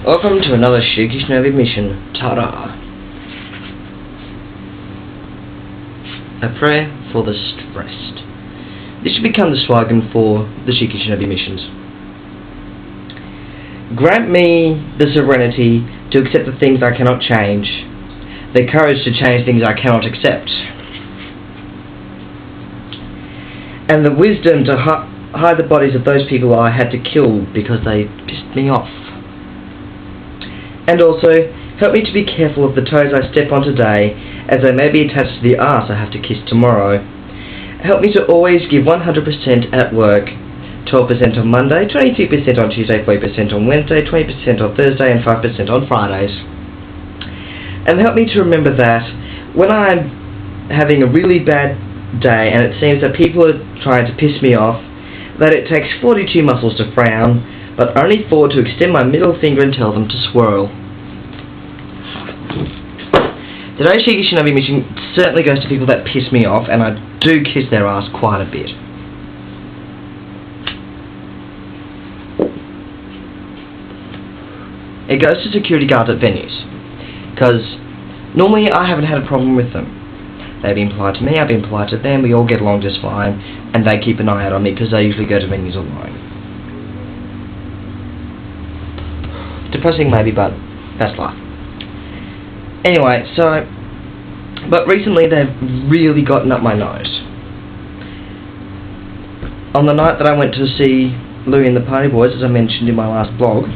Welcome to another shikishinobi mission. Ta-da! A prayer for the stressed. This should become the slogan for the shikishinobi missions. Grant me the serenity to accept the things I cannot change, the courage to change things I cannot accept, and the wisdom to hide the bodies of those people I had to kill because they pissed me off. And also, help me to be careful of the toes I step on today, as they may be attached to the arse I have to kiss tomorrow. Help me to always give 100% at work, 12% on Monday, 22% on Tuesday, 40% on Wednesday, 20% on Thursday, and 5% on Fridays. And help me to remember that when I'm having a really bad day and it seems that people are trying to piss me off, that it takes 42 muscles to frown, but only 4 to extend my middle finger and tell them to swirl. Today's shikishinobi mission certainly goes to people that piss me off, and I do kiss their ass quite a bit. It goes to security guards at venues, because normally I haven't had a problem with them. They've been polite to me, I've been polite to them, we all get along just fine, and they keep an eye out on me because they usually go to venues alone. Depressing maybe, but that's life. Anyway, but recently they've really gotten up my nose. On the night that I went to see Louie and the Party Boys, as I mentioned in my last blog,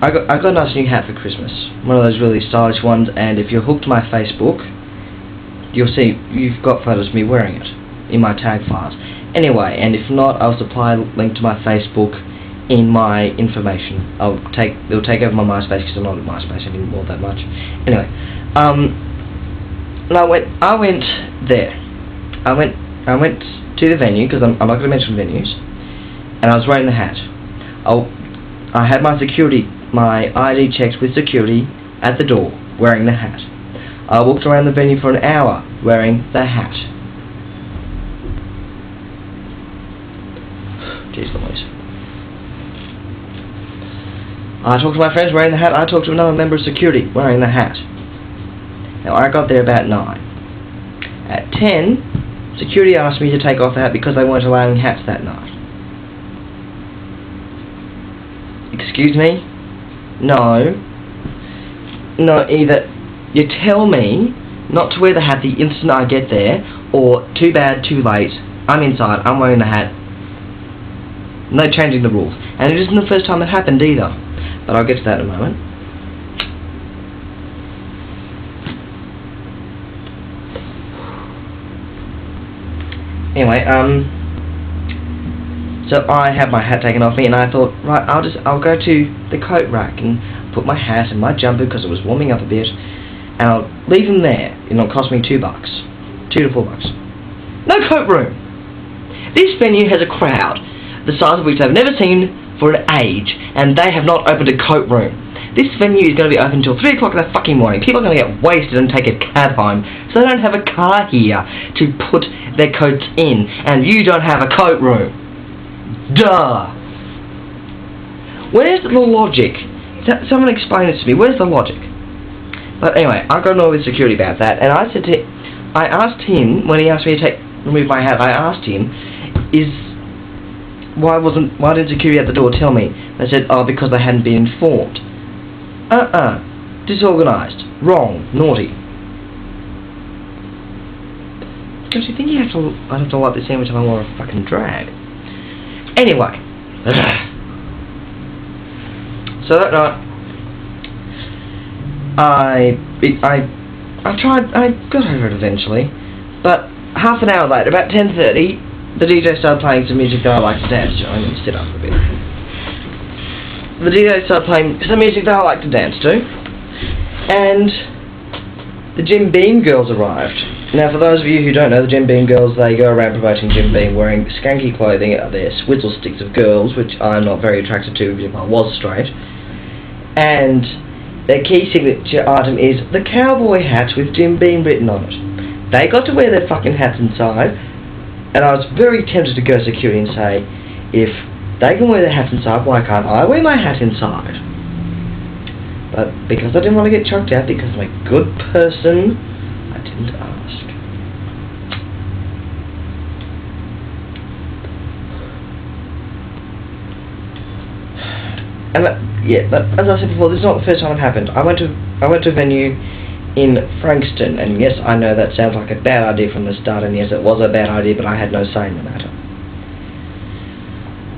I got a nice new hat for Christmas. One of those really stylish ones, and if you're hooked to my Facebook, you'll see you've got photos of me wearing it in my tag files. Anyway, and if not, I'll supply a link to my Facebook in my information. It'll take over my MySpace because I'm not at MySpace anymore that much. Anyway, and I went there. I went to the venue because I'm not going to mention venues, and I was wearing the hat. I had my ID checked with security at the door, wearing the hat. I walked around the venue for an hour wearing the hat. Jeez Louise. I talked to my friends wearing the hat. I talked to another member of security wearing the hat. Now I got there about 9. At 10, security asked me to take off the hat because they weren't allowing hats that night. Excuse me? No, either you tell me not to wear the hat the instant I get there, or too bad, too late, I'm inside, I'm wearing the hat. No changing the rules. And it isn't the first time it happened either. But I'll get to that in a moment. Anyway, so I had my hat taken off me, and I thought, right, I'll go to the coat rack and put my hat and my jumper because it was warming up a bit, and I'll leave them there. It'll cost me $2, $2 to $4. No coat room. This venue has a crowd the size of which they've never seen for an age, and they have not opened a coat room. This venue is going to be open until 3 o'clock in the fucking morning. People are going to get wasted and take a cab home, so they don't have a car here to put their coats in, and you don't have a coat room. Duh! Where's the logic? Someone explain this to me. Where's the logic? But anyway, I got annoyed with security about that, and I asked him, when he asked me to remove my hat, I asked him, why didn't security at the door tell me? They said, oh, because they hadn't been informed. Disorganised. Wrong. Naughty. Don't you think I'd have to like this sandwich if I wore a fucking drag? Anyway. So that night, I got over it eventually, but half an hour later, about 10:30, the DJ started playing some music that I like to dance to. I'm going to sit up a bit. The DJ started playing some music that I like to dance to, and the Jim Beam Girls arrived. Now, for those of you who don't know, the Jim Beam Girls, they go around promoting Jim Beam wearing skanky clothing. They're swizzle sticks of girls, which I'm not very attracted to if I was straight. And their key signature item is the cowboy hats with Jim Beam written on it. They got to wear their fucking hats inside, and I was very tempted to go to security and say, if they can wear their hats inside, why can't I wear my hat inside? But because I didn't want to get chucked out, because I'm a good person, I didn't ask. And as I said before, this is not the first time it happened. I went to a venue in Frankston, and yes, I know that sounds like a bad idea from the start, and yes, it was a bad idea, but I had no say in the matter.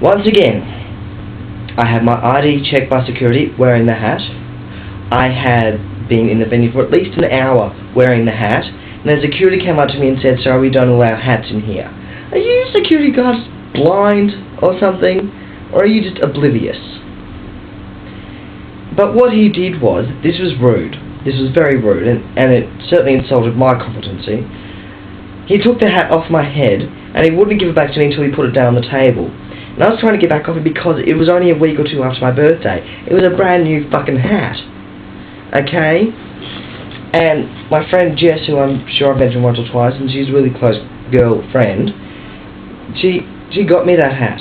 Once again, I had my ID checked by security, wearing the hat. I had been in the venue for at least an hour wearing the hat, and then security came up to me and said, "Sorry, we don't allow hats in here." Are you security guards blind or something? Or are you just oblivious? But what he did was, this was rude. This was very rude, and it certainly insulted my competency. He took the hat off my head, and he wouldn't give it back to me until he put it down on the table. And I was trying to get back off it because it was only a week or two after my birthday. It was a brand new fucking hat. Okay? And my friend Jess, who I'm sure I've mentioned once or twice, and she's a really close girlfriend, she got me that hat.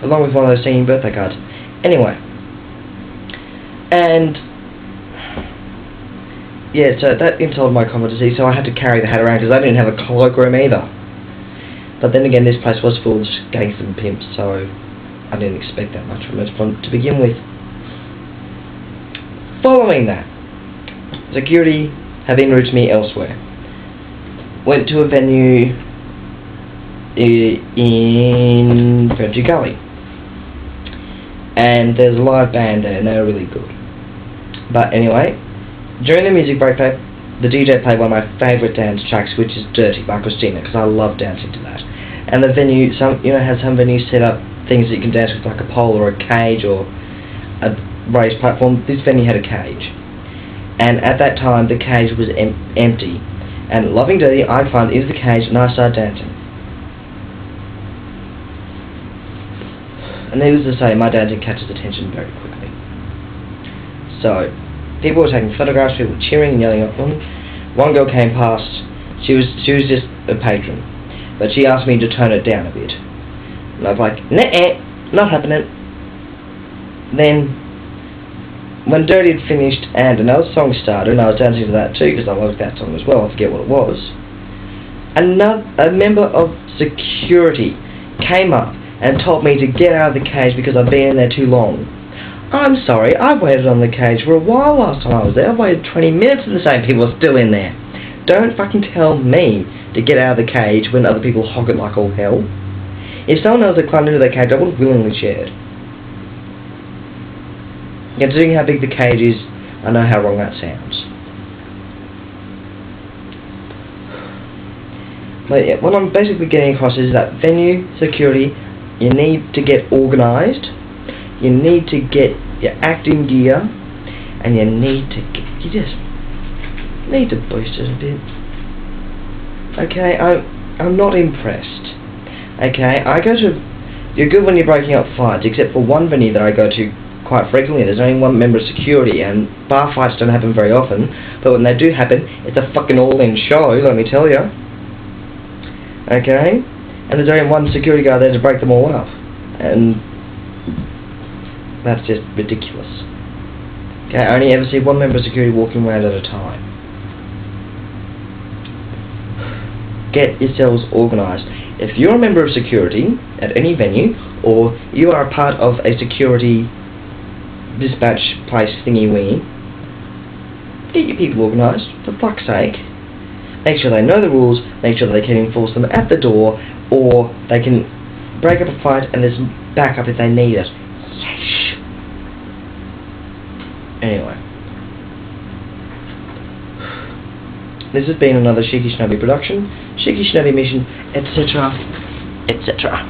Along with one of those singing birthday cards. Anyway. And yeah, so that insulted my competency, so I had to carry the hat around because I didn't have a cloakroom either. But then again, this place was full of gangsters and pimps, so I didn't expect that much from it to begin with. Following that, security have en route me elsewhere. Went to a venue in Frenchie Gully, and there's a live band there, and they're really good. But anyway, during the music break, the DJ played one of my favourite dance tracks, which is Dirty by Christina, because I love dancing to that. And the venue, has some venues set up things that you can dance with, like a pole or a cage or a raised platform. This venue had a cage, and at that time the cage was empty. And loving Dirty, I climbed into the cage and I started dancing. And needless to say, my dancing catches attention very quickly. So, people were taking photographs, people were cheering and yelling at them. One girl came past, she was just a patron, but she asked me to turn it down a bit. And I was like, nah, not happening. Then, when Dirty had finished and another song started, and I was dancing to that too because I loved that song as well, I forget what it was, a member of security came up and told me to get out of the cage because I'd been in there too long. I'm sorry, I waited on the cage for a while last time I was there. I waited 20 minutes and the same people are still in there. Don't fucking tell me to get out of the cage when other people hog it like all hell. If someone else had climbed into the cage, I would have willingly shared. Considering how big the cage is, I know how wrong that sounds. But yeah, what I'm basically getting across is that venue security, you need to get organised, you need to get your acting gear, and you just need to boost it a bit. Okay, I'm not impressed. Okay, you're good when you're breaking up fights, except for one venue that I go to quite frequently. There's only one member of security, and bar fights don't happen very often, but when they do happen, it's a fucking all-in show, let me tell you. Okay? And there's only one security guard there to break them all up. And that's just ridiculous. Okay, I only ever see one member of security walking around at a time. Get yourselves organised. If you're a member of security at any venue, or you are a part of a security dispatch place thingy-wingy, get your people organised, for fuck's sake. Make sure they know the rules, make sure they can enforce them at the door, or they can break up a fight and there's backup if they need it. Yes! Anyway. This has been another Shikishinobi production, Shikishinobi mission, etc., etc.